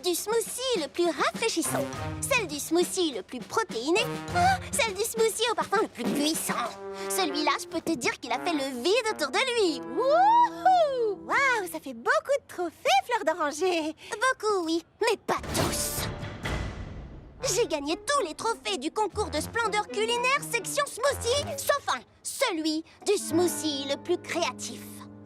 du smoothie le plus rafraîchissant, celle du smoothie le plus protéiné, celle du smoothie au parfum le plus puissant. Celui-là, je peux te dire qu'il a fait le vide autour de lui. Wouhou! Waouh, ça fait beaucoup de trophées, Fleur d'Oranger. Beaucoup, oui, mais pas tous. J'ai gagné tous les trophées du concours de splendeur culinaire section smoothie, sauf un, celui du smoothie le plus créatif.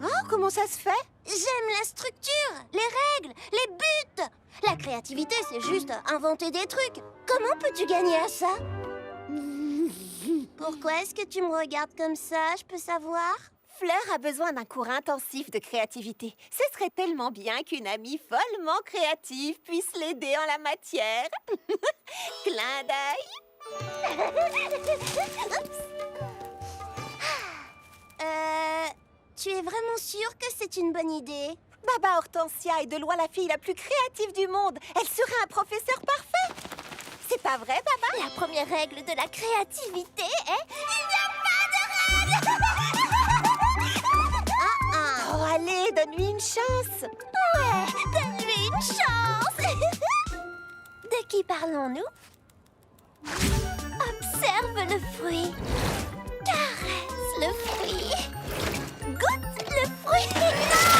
Oh, comment ça se fait? J'aime la structure, les règles, les buts. La créativité, c'est juste inventer des trucs. Comment peux-tu gagner à ça? Pourquoi est-ce que tu me regardes comme ça, je peux savoir? Fleur a besoin d'un cours intensif de créativité. Ce serait tellement bien qu'une amie follement créative puisse l'aider en la matière. Clin d'œil. Tu es vraiment sûre que c'est une bonne idée? Baba Hortensia est de loin la fille la plus créative du monde. Elle serait un professeur parfait. C'est pas vrai, Baba? La première règle de la créativité est... Il n'y a pas de règle! Oh, allez, donne-lui une chance. Ouais, donne-lui une chance. De qui parlons-nous? Observe le fruit. Caresse le fruit. Goûte le fruit. Non!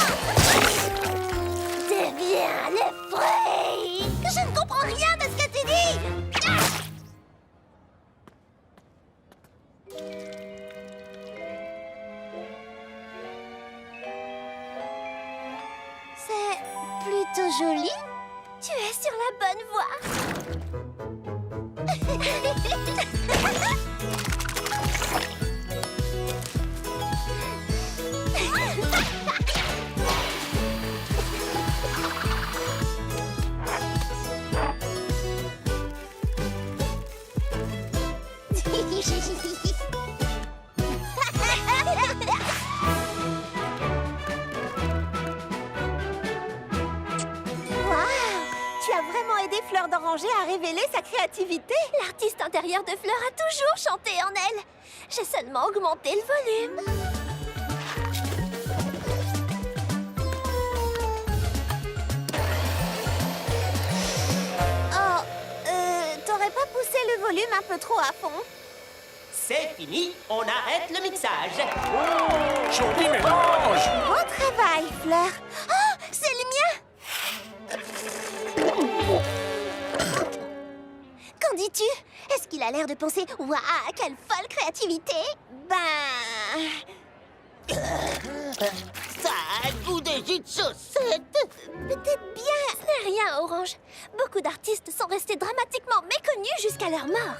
Deviens le fruit. Je ne comprends rien de ce que tu dis. C'est plutôt joli. Tu es sur la bonne voie. Tu as vraiment aidé Fleur d'Oranger à révéler sa créativité. L'artiste intérieur de Fleur a toujours chanté en elle. J'ai seulement augmenté le volume. Oh, t'aurais pas poussé le volume un peu trop à fond? C'est fini, on arrête le mixage. Joli mélange! Bon travail, Fleur. Oh, c'est le mien! Qu'en dis-tu? Est-ce qu'il a l'air de penser « Waouh, quelle folle créativité !» Ben... Ça a le goût des jus de chaussettes. Peut-être bien. Ce n'est rien, Orange. Beaucoup d'artistes sont restés dramatiquement méconnus jusqu'à leur mort.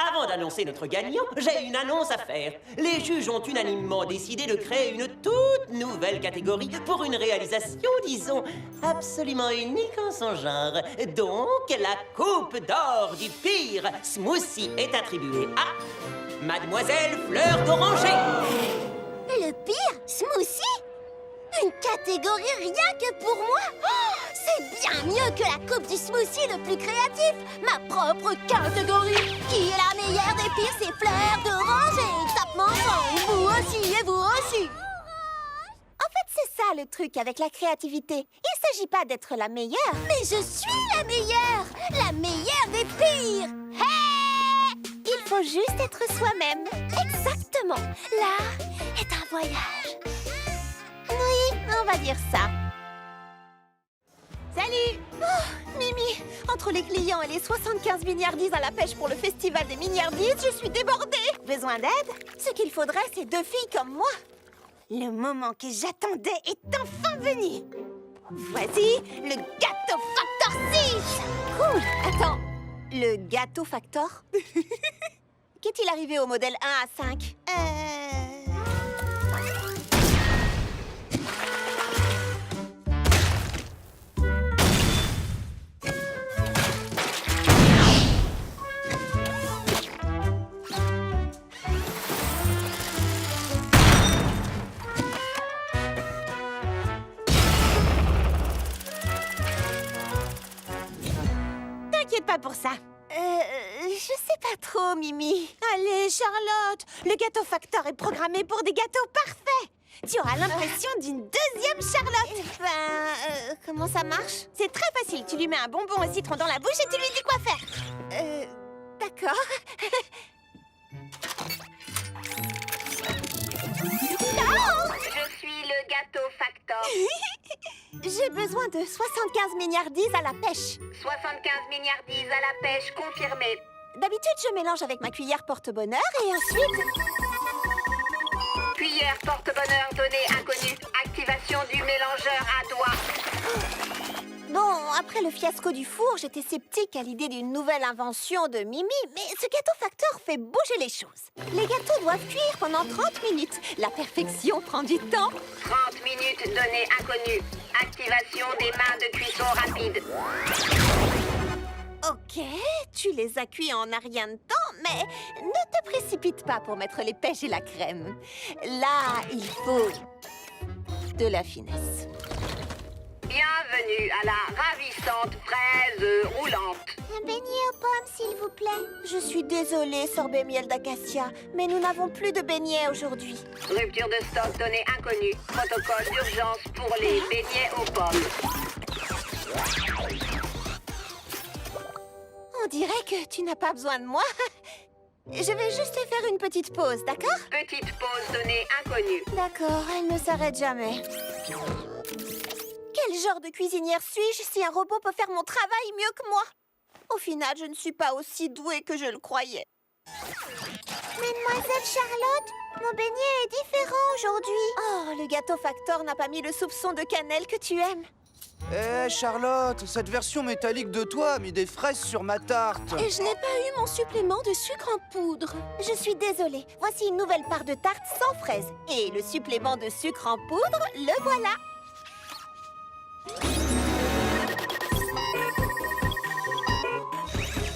Avant d'annoncer notre gagnant, j'ai une annonce à faire. Les juges ont unanimement décidé de créer une toute nouvelle catégorie pour une réalisation, disons, absolument unique en son genre. Donc, la coupe d'or du pire smoothie est attribuée à Mademoiselle Fleur d'Oranger. Le pire smoothie? Une catégorie rien que pour moi? Oh, c'est bien mieux que la coupe du smoothie le plus créatif. Ma propre catégorie. Qui est la meilleure des pires? C'est Fleur d'Oranger. Tape-moi ensemble. Vous aussi et vous aussi. En fait, c'est ça le truc avec la créativité. Il s'agit pas d'être la meilleure. Mais je suis la meilleure. La meilleure des pires. Hey! Il faut juste être soi-même. Exactement. L'art est un voyage. Oui, on va dire ça. Salut! Oh, Mimi, entre les clients et les 75 milliardises à la pêche pour le festival des milliardises, je suis débordée. Besoin d'aide? Ce qu'il faudrait, c'est 2 filles comme moi. Le moment que j'attendais est enfin venu. Voici le Gâteau Factor 6! Cool! Attends, le Gâteau Factor? Qu'est-il arrivé au modèle 1 à 5? T'inquiète pas pour ça. Je sais pas trop, Mimi. Allez, Charlotte, le Gâteau Factor est programmé pour des gâteaux parfaits. Tu auras l'impression d'une deuxième Charlotte. Comment ça marche? C'est très facile. Tu lui mets un bonbon au citron dans la bouche et tu lui dis quoi faire. D'accord. Je suis le gâteau factor. J'ai besoin de 75 milliardises à la pêche. 75 milliardises à la pêche confirmée. D'habitude, je mélange avec ma cuillère porte-bonheur et ensuite... Cuillère porte-bonheur donnée inconnue. Activation du mélangeur à doigts. Bon, après le fiasco du four, j'étais sceptique à l'idée d'une nouvelle invention de Mimi, mais ce gâteau facteur fait bouger les choses. Les gâteaux doivent cuire pendant 30 minutes. La perfection prend du temps. 30 minutes donnée inconnue. Activation des mains de cuisson rapide. Ok, tu les as cuits en un rien de temps, mais ne te précipite pas pour mettre les pêches et la crème. Là, il faut de la finesse. Bienvenue à la ravissante fraise roulante. Un beignet aux pommes, s'il vous plaît. Je suis désolée, sorbet miel d'acacia, mais nous n'avons plus de beignets aujourd'hui. Rupture de stock donnée inconnue. Protocole d'urgence pour les beignets aux pommes. On dirait que tu n'as pas besoin de moi. Je vais juste faire une petite pause, d'accord? Petite pause donnée inconnue. D'accord, elle ne s'arrête jamais. Quel genre de cuisinière suis-je si un robot peut faire mon travail mieux que moi? Au final, je ne suis pas aussi douée que je le croyais. Mademoiselle Charlotte, mon beignet est différent aujourd'hui. Oh, le gâteau factor n'a pas mis le soupçon de cannelle que tu aimes. Hé, Charlotte, cette version métallique de toi a mis des fraises sur ma tarte. Et je n'ai pas eu mon supplément de sucre en poudre. Je suis désolée. Voici une nouvelle part de tarte sans fraises. Et le supplément de sucre en poudre, le voilà.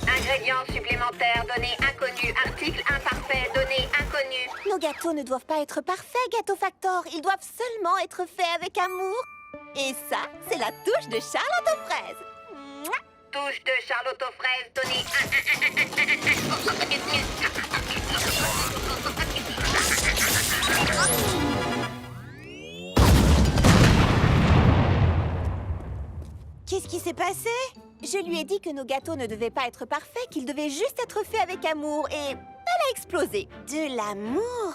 Ingrédients supplémentaires, données inconnues. Article imparfait, données inconnues. Nos gâteaux ne doivent pas être parfaits, Gâteau Factor. Ils doivent seulement être faits avec amour. Et ça, c'est la touche de Charlotte aux fraises. Mouah. Touche de Charlotte aux fraises, données Qu'est-ce qui s'est passé? Je lui ai dit que nos gâteaux ne devaient pas être parfaits, qu'ils devaient juste être faits avec amour. Et elle a explosé. De l'amour?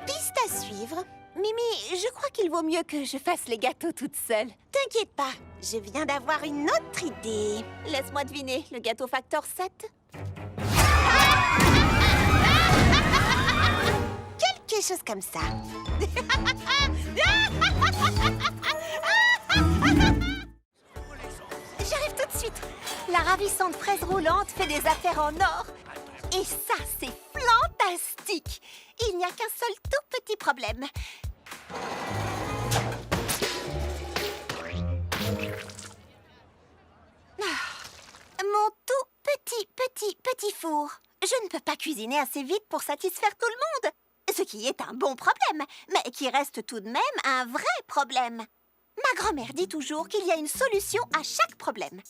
Piste à suivre. Mimi, je crois qu'il vaut mieux que je fasse les gâteaux toute seule. T'inquiète pas, je viens d'avoir une autre idée. Laisse-moi deviner, le gâteau factor 7? Quelque chose comme ça. J'arrive tout de suite. La ravissante fraise roulante fait des affaires en or. Et ça, c'est fantastique. Il n'y a qu'un seul tout petit problème. Mon tout petit four. Je ne peux pas cuisiner assez vite pour satisfaire tout le monde. Ce qui est un bon problème, mais qui reste tout de même un vrai problème. Ma grand-mère dit toujours qu'il y a une solution à chaque problème.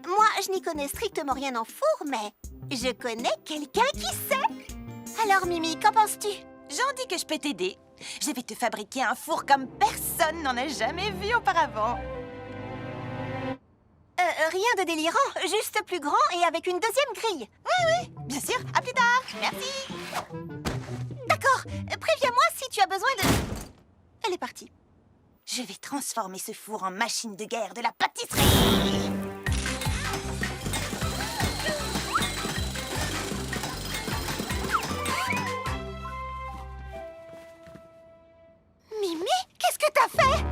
Moi, je n'y connais strictement rien en four, mais je connais quelqu'un qui sait. Alors, Mimi, qu'en penses-tu? J'en dis que je peux t'aider. Je vais te fabriquer un four comme personne n'en a jamais vu auparavant. Rien de délirant, juste plus grand et avec une deuxième grille. Oui, bien sûr. À plus tard. Merci. D'accord, préviens-moi si tu as besoin de... Elle est partie. Je vais transformer ce four en machine de guerre de la pâtisserie. Mimi, qu'est-ce que t'as fait?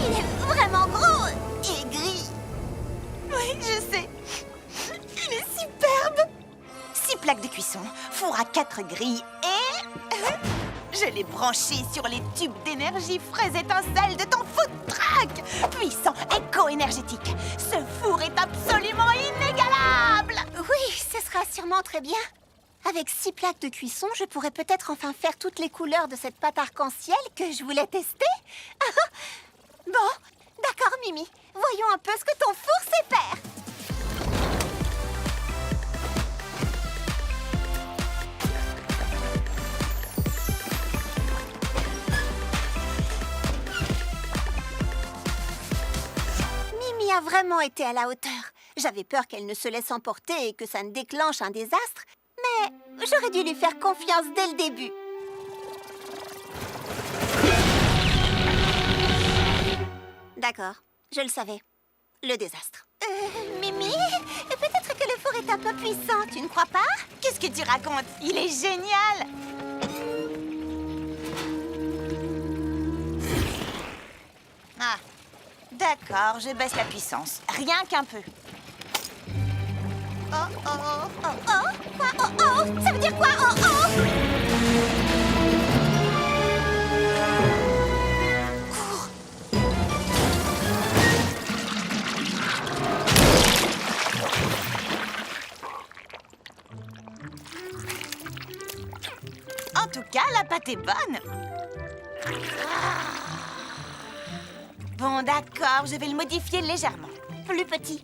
Il est vraiment gros et gris. Oui, je sais. Il est superbe. 6 plaques de cuisson, four à 4 grilles et... je l'ai branché sur les tubes d'énergie fraise étincelle de ton food truck. Puissant, éco-énergétique. Ce four est absolument inégalable. Oui, ce sera sûrement très bien. Avec 6 plaques de cuisson, je pourrais peut-être enfin faire toutes les couleurs de cette pâte arc-en-ciel que je voulais tester. Bon, d'accord, Mimi. Voyons un peu ce que ton four sait faire. a vraiment été à la hauteur. J'avais peur qu'elle ne se laisse emporter et que ça ne déclenche un désastre. Mais j'aurais dû lui faire confiance dès le début. D'accord, je le savais. Le désastre. Mimi, peut-être que le four est un peu puissant, tu ne crois pas? Qu'est-ce que tu racontes? Il est génial! Ah, d'accord, je baisse la puissance. Rien qu'un peu. Oh, oh, oh, oh, oh, quoi? Oh, oh, ça veut dire quoi? Oh, oh! Cours! En tout cas, la pâte est bonne. Bon, d'accord, je vais le modifier légèrement. Plus petit,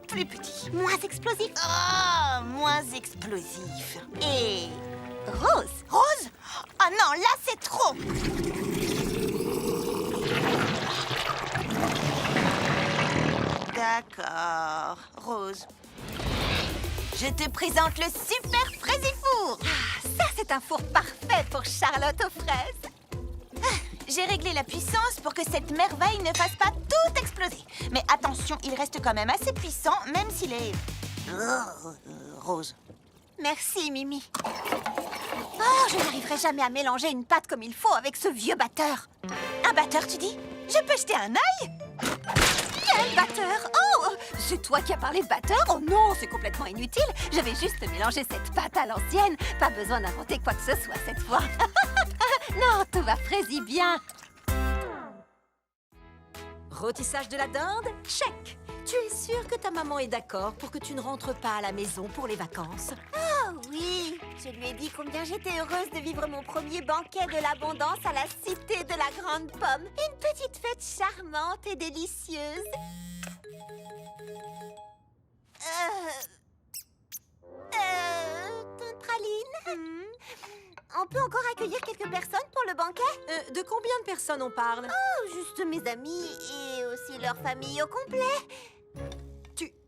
Plus petit. moins explosif. Oh, moins explosif. Et... Rose. Rose? Oh non, là, c'est trop. D'accord, Rose. Je te présente le super Fraisifour. Ça, c'est un four parfait pour Charlotte aux fraises. J'ai réglé la puissance pour que cette merveille ne fasse pas tout exploser. Mais attention, il reste quand même assez puissant, même s'il est... rose. Merci, Mimi. Oh, je n'arriverai jamais à mélanger une pâte comme il faut avec ce vieux batteur. Un batteur, tu dis? Je peux jeter un œil? Quel batteur? Oh, c'est toi qui as parlé de batteur? Oh non, c'est complètement inutile. J'avais juste mélangé cette pâte à l'ancienne. Pas besoin d'inventer quoi que ce soit cette fois. Non, tout va fraisi bien. Rôtissage de la dinde? Check! Tu es sûre que ta maman est d'accord pour que tu ne rentres pas à la maison pour les vacances? Oh oui, je lui ai dit combien j'étais heureuse de vivre mon premier banquet de l'abondance à la cité de la Grande Pomme. Une petite fête charmante et délicieuse. Tante Praline, on peut encore accueillir quelques personnes pour le banquet? De combien de personnes on parle? Oh, juste mes amis et aussi leur famille au complet.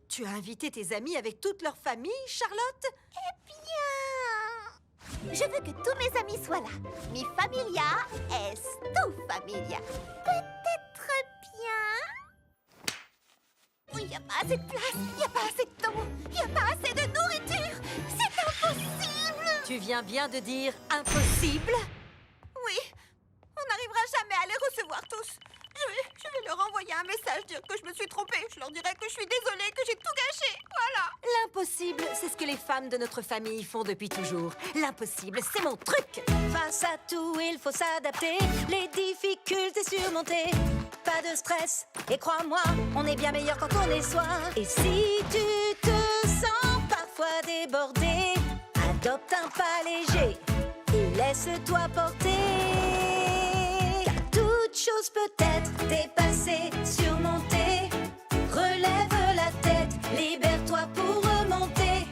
Tu as invité tes amis avec toute leur famille, Charlotte? Bien. Je veux que tous mes amis soient là. Mi familia est tu familia. Peut-être bien. Oui, il n'y a pas assez de place, il n'y a pas assez de temps, il n'y a pas assez de nourriture. C'est impossible. Tu viens bien de dire impossible? Oui, on n'arrivera jamais à les recevoir tous. Je vais leur envoyer un message, dire que je me suis trompée. Je leur dirai que je suis désolée, que j'ai tout gâché. Voilà. L'impossible, c'est ce que les femmes de notre famille font depuis toujours. L'impossible, c'est mon truc. Face à tout, il faut s'adapter, les difficultés surmonter. Pas de stress, et crois-moi, on est bien meilleur quand on est soi. Et si tu te sens parfois débordé, adopte un pas léger et laisse-toi porter. Toute chose peut être dépassée, surmontée. Relève la tête, libère-toi pour remonter.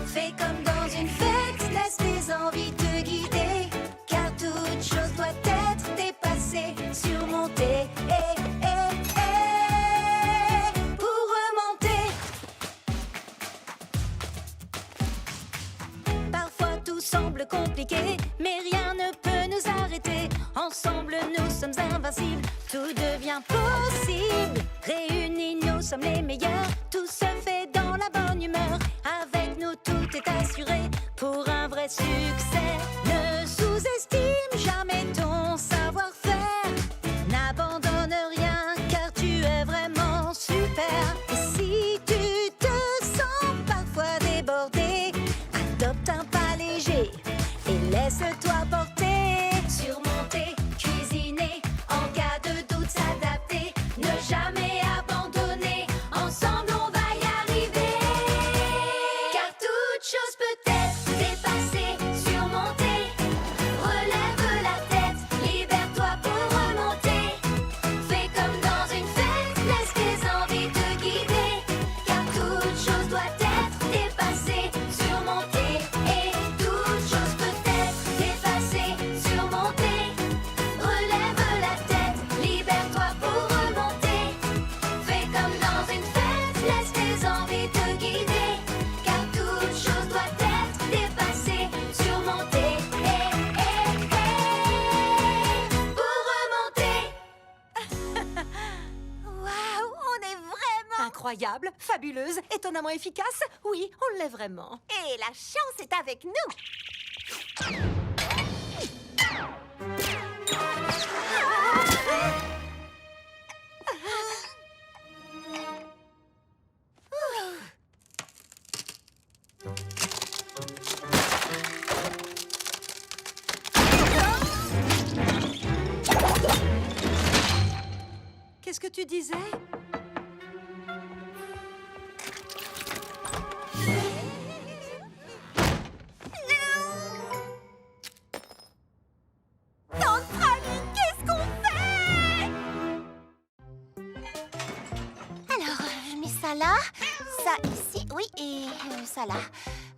Fais comme dans une fête, laisse tes envies te guider. Car toute chose doit être dépassée, surmontée. Pour remonter. Parfois tout semble compliqué, mais rien ne peut nous arrêter. Ensemble nous sommes invincibles, tout devient possible. Réunis nous sommes les meilleurs, tout se fait dans la bonne humeur. Avec nous tout est assuré pour un vrai succès. Ne sous-estime jamais ton savoir-faire. N'abandonne rien car tu es vraiment super. Et si tu te sens parfois débordé, adopte un pas léger et laisse-toi porter. Surmonter, cuisiner, en cas de doute s'adapter, ne jamais abandonner, ensemble on va y arriver. Car toute chose peut être dépassée, surmontée, relève Incroyable, fabuleuse, étonnamment efficace. Oui, on l'est vraiment. Et la chance est avec nous. Qu'est-ce que tu disais? Tante Praline, qu'est-ce qu'on fait? Alors, je mets ça là, ça ici, oui, et ça là.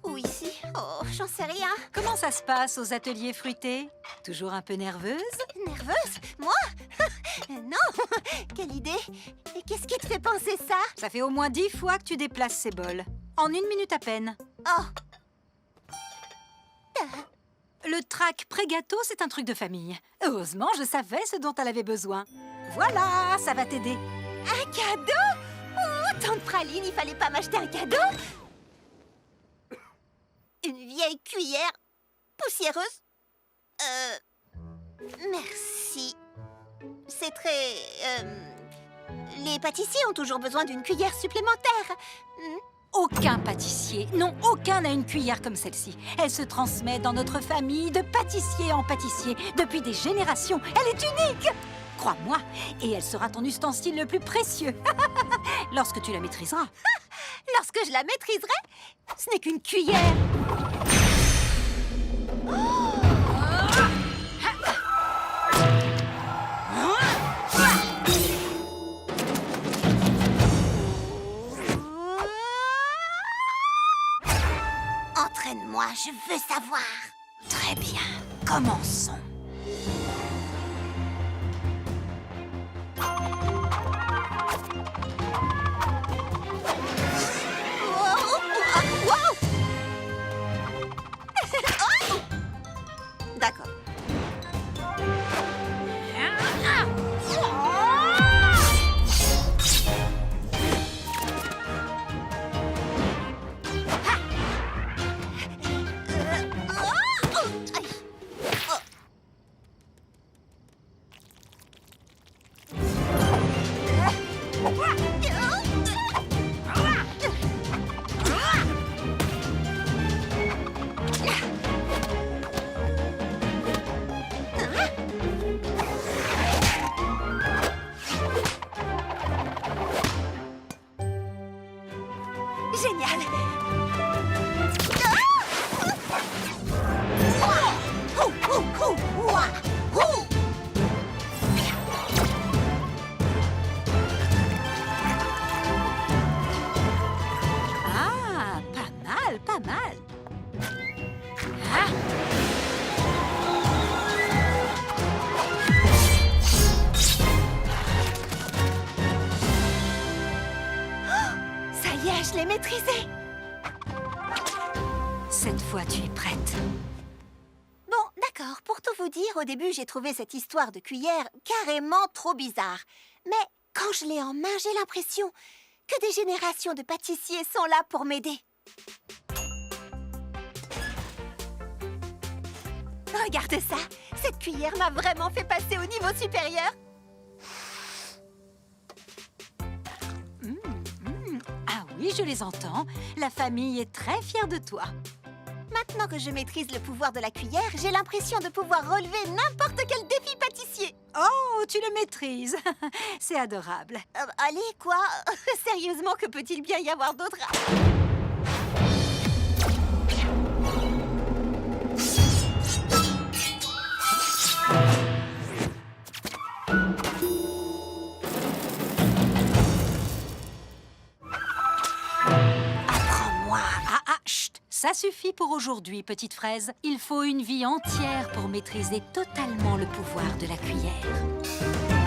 Ou ici, oh, j'en sais rien. Comment ça se passe aux ateliers fruités? Toujours un peu nerveuse? Nerveuse? Moi? Non. Quelle idée. Et qu'est-ce qui te fait penser ça? Ça fait au moins 10 fois que tu déplaces ces bols. En 1 minute à peine. Oh. Le trac pré-gâteau, c'est un truc de famille. Heureusement, je savais ce dont elle avait besoin. Voilà, ça va t'aider. Un cadeau? Oh, tante Praline, il fallait pas m'acheter un cadeau? Une vieille cuillère poussiéreuse? Merci. C'est très... Les pâtissiers ont toujours besoin d'une cuillère supplémentaire. Aucun pâtissier, non, aucun n'a une cuillère comme celle-ci. Elle se transmet dans notre famille de pâtissier en pâtissier depuis des générations. Elle est unique! Crois-moi, et elle sera ton ustensile le plus précieux. Lorsque tu la maîtriseras. Lorsque je la maîtriserai, ce n'est qu'une cuillère. Entraîne-moi, je veux savoir. Très bien, commençons. D'accord. Génial. Ah, pas mal, pas mal. Ah. Ça y est, je l'ai maîtrisé. Cette fois, tu es prête. Bon, d'accord, pour tout vous dire, au début, j'ai trouvé cette histoire de cuillère carrément trop bizarre. Mais quand je l'ai en main, j'ai l'impression que des générations de pâtissiers sont là pour m'aider. Regarde ça, cette cuillère m'a vraiment fait passer au niveau supérieur. Ah oui, je les entends. La famille est très fière de toi. Maintenant que je maîtrise le pouvoir de la cuillère, j'ai l'impression de pouvoir relever n'importe quel défi pâtissier. Oh, tu le maîtrises. C'est adorable. Allez, quoi? Sérieusement, que peut-il bien y avoir d'autre? Apprends-moi. Ah, chut. Ça suffit pour aujourd'hui, petite fraise. Il faut une vie entière pour maîtriser totalement le pouvoir de la cuillère.